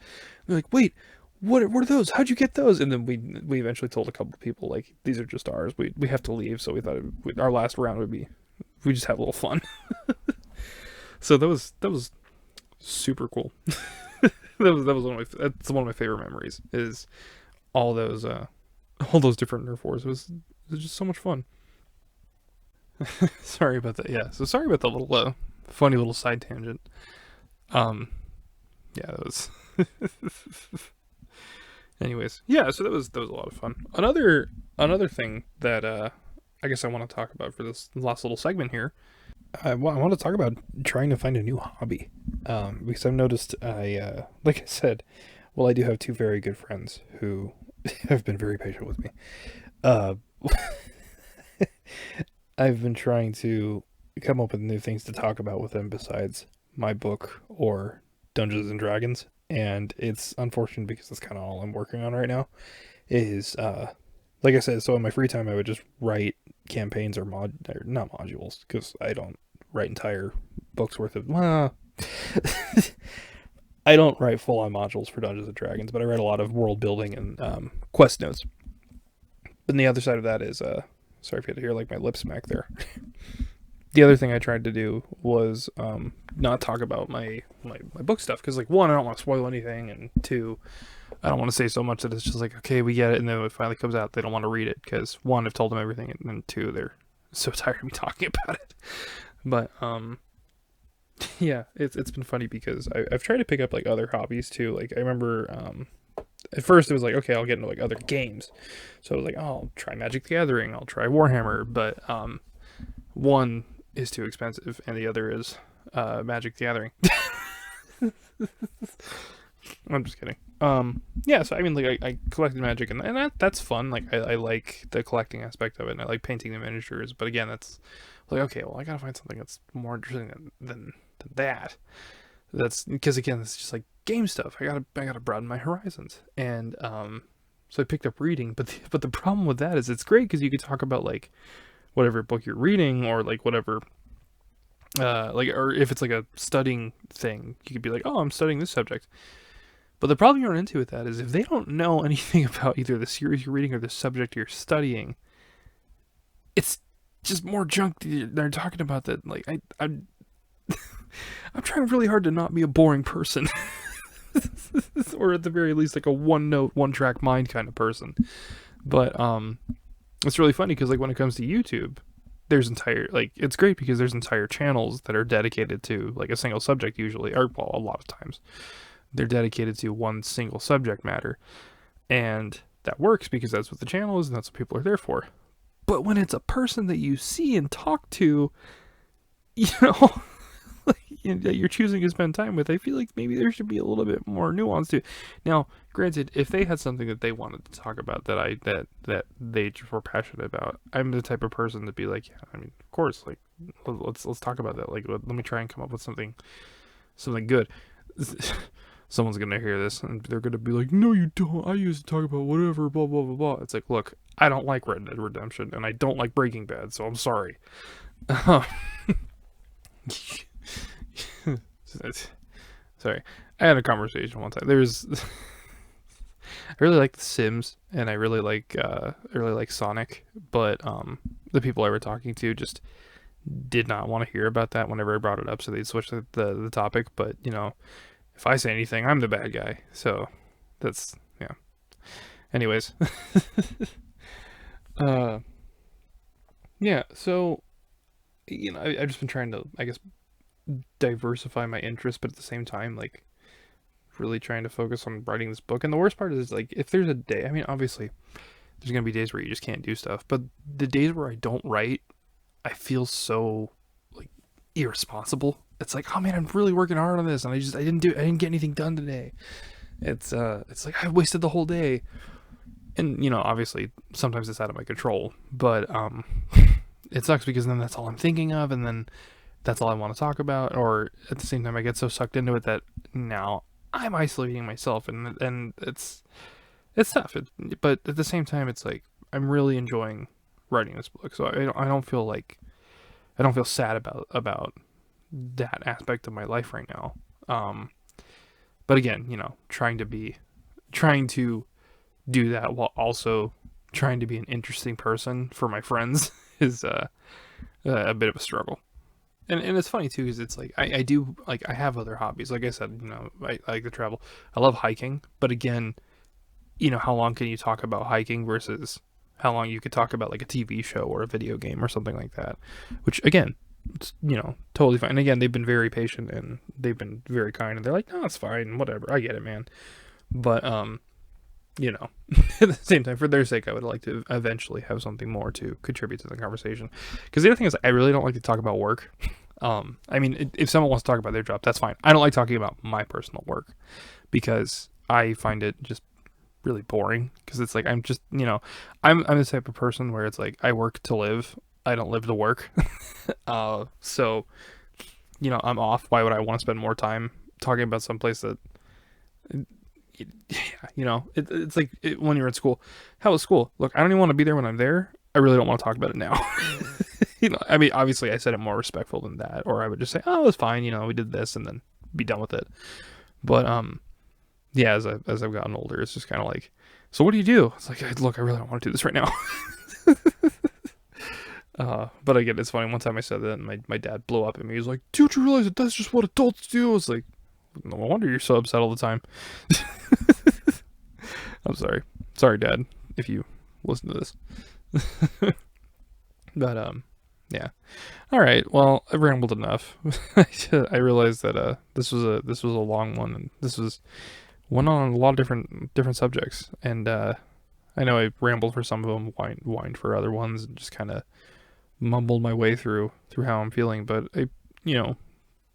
They're like, wait, what are those? How'd you get those? And then we eventually told a couple of people like these are just ours. We have to leave, so we thought our last round would be we just have a little fun. So that was super cool. That was that's one of my favorite memories is all those all those different Nerf wars. It was just so much fun. Sorry about that. Yeah, so sorry about the little funny little side tangent. Um, yeah, that was. Anyways, yeah, so that was a lot of fun. Another thing that I guess I want to talk about for this last little segment here. I want to talk about trying to find a new hobby. Because I've noticed like I said, well, I do have two very good friends who have been very patient with me. Uh, I've been trying to come up with new things to talk about with them besides my book or Dungeons and Dragons, and it's unfortunate because that's kind of all I'm working on right now. Is like I said, so in my free time I would just write campaigns or or not modules because I don't write entire books worth of. Well, I don't write full on modules for Dungeons and Dragons, but I write a lot of world building and quest notes. But the other side of that is Sorry if you had to hear like my lip smack there. The other thing I tried to do was not talk about my book stuff, because like, one, I don't want to spoil anything, and two, I don't want to say so much that it's just like, okay, we get it, and then when it finally comes out, they don't want to read it, because one, I've told them everything, and then two, they're so tired of me talking about it. But yeah, it's been funny because I've tried to pick up like other hobbies too. Like I remember at first it was like, okay, I'll get into like other games, so I was like, oh, I'll try Magic the Gathering, I'll try Warhammer, but one is too expensive, and the other is Magic the Gathering. I'm just kidding. Yeah, so I mean, like, I collected Magic, and that's fun. Like, I like the collecting aspect of it, and I like painting the miniatures. But again, that's like, okay, well, I gotta find something that's more interesting than that. That's because again, it's just like game stuff. I gotta broaden my horizons, and so I picked up reading. But the problem with that is it's great because you could talk about like whatever book you're reading, or like whatever. Like, or if it's like a studying thing, you could be like, oh, I'm studying this subject. But the problem you run into with that is if they don't know anything about either the series you're reading or the subject you're studying, it's just more junk they're talking about. That like I'm I'm trying really hard to not be a boring person, or at the very least like a one note, one track mind kind of person. But it's really funny because like when it comes to YouTube, there's entire, like, it's great because there's entire channels that are dedicated to like a single subject usually, or well, a lot of times they're dedicated to one single subject matter, and that works because that's what the channel is and that's what people are there for. But when it's a person that you see and talk to, you know, that you're choosing to spend time with, I feel like maybe there should be a little bit more nuance to it. Now, granted, if they had something that they wanted to talk about that they just were passionate about, I'm the type of person to be like, yeah, I mean, of course, like, let's talk about that. Like, let me try and come up with something good. Someone's gonna hear this and they're gonna be like, no, you don't. I used to talk about whatever, blah blah blah blah. It's like, look, I don't like Red Dead Redemption and I don't like Breaking Bad, so I'm sorry. Sorry, I had a conversation one time. I really like The Sims, and I really like Sonic, but the people I were talking to just did not want to hear about that whenever I brought it up, so they'd switch the topic. But you know, if I say anything, I'm the bad guy, so that's, yeah. Anyways, yeah. So you know, I've just been trying to, I guess, diversify my interests, but at the same time, like, really trying to focus on writing this book. And the worst part is, like, if there's a day, I mean, obviously there's gonna be days where you just can't do stuff, but the days where I don't write, I feel so like irresponsible. It's like, oh man, I'm really working hard on this, and I didn't get anything done today. It's like I wasted the whole day. And you know, obviously sometimes it's out of my control, but it sucks because then that's all I'm thinking of, and then that's all I want to talk about. Or at the same time, I get so sucked into it that now I'm isolating myself, and it's tough. But at the same time, it's like I'm really enjoying writing this book, so I don't feel sad about that aspect of my life right now. But again, you know, trying to do that while also trying to be an interesting person for my friends is a bit of a struggle. And it's funny too, because it's like I do, like, I have other hobbies. Like I said, you know, I like to travel. I love hiking, but again, you know, how long can you talk about hiking versus how long you could talk about like a TV show or a video game or something like that? Which again, it's, you know, totally fine. And again, they've been very patient and they've been very kind, and they're like, no, it's fine, whatever. I get it, man. But you know, at the same time, for their sake, I would like to eventually have something more to contribute to the conversation. Because the other thing is, I really don't like to talk about work. I mean, if someone wants to talk about their job, that's fine. I don't like talking about my personal work because I find it just really boring. Because it's like, I'm just, you know, I'm the type of person where it's like, I work to live. I don't live to work. So, you know, I'm off. Why would I want to spend more time talking about someplace that, you know, it's like when you're at school. How was school? Look, I don't even want to be there when I'm there. I really don't want to talk about it now. You know, I mean, obviously I said it more respectful than that, or I would just say, oh, it was fine, you know, we did this, and then be done with it. But yeah, as I've gotten older, it's just kind of like, so what do you do? It's like, look, I really don't want to do this right now. But again, it's funny. One time I said that, and my dad blew up at me. He was like, "Don't you realize that that's just what adults do?" I was like, "No wonder you're so upset all the time." I'm sorry. Sorry, Dad, if you listen to this. But yeah. All right. Well, I've rambled enough. I realized that this was a long one, and this was went on a lot of different subjects, and I know I rambled for some of them, whined for other ones, and just kind of mumbled my way through how I'm feeling. But you know,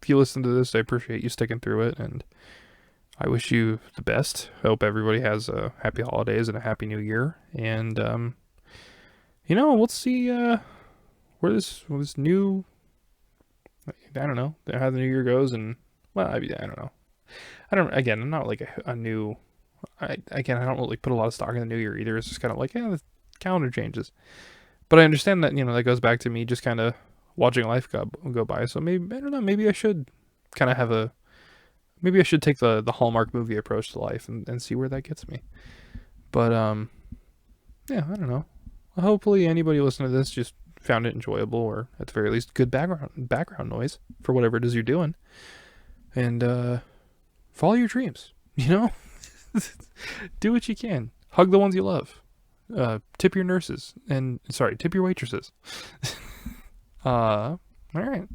if you listen to this, I appreciate you sticking through it, and I wish you the best. I hope everybody has happy holidays and a happy new year. And we'll see where this new, I don't know how the new year goes. And well, I don't know. I don't, again, I'm not like a new. I don't really put a lot of stock in the new year either. It's just kind of like, yeah, the calendar changes. But I understand that that goes back to me just kind of watching life go by. So maybe I don't know. Maybe I should kind of have a. Maybe I should take the Hallmark movie approach to life and see where that gets me. But yeah, I don't know. Hopefully anybody listening to this just found it enjoyable, or at the very least good background noise for whatever it is you're doing. And follow your dreams. Do what you can. Hug the ones you love. Tip your nurses, and sorry, tip your waitresses. All right.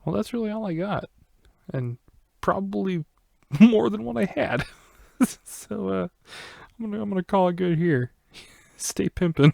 Well, that's really all I got, and probably more than what I had. So I'm gonna call it good here. Stay pimpin'.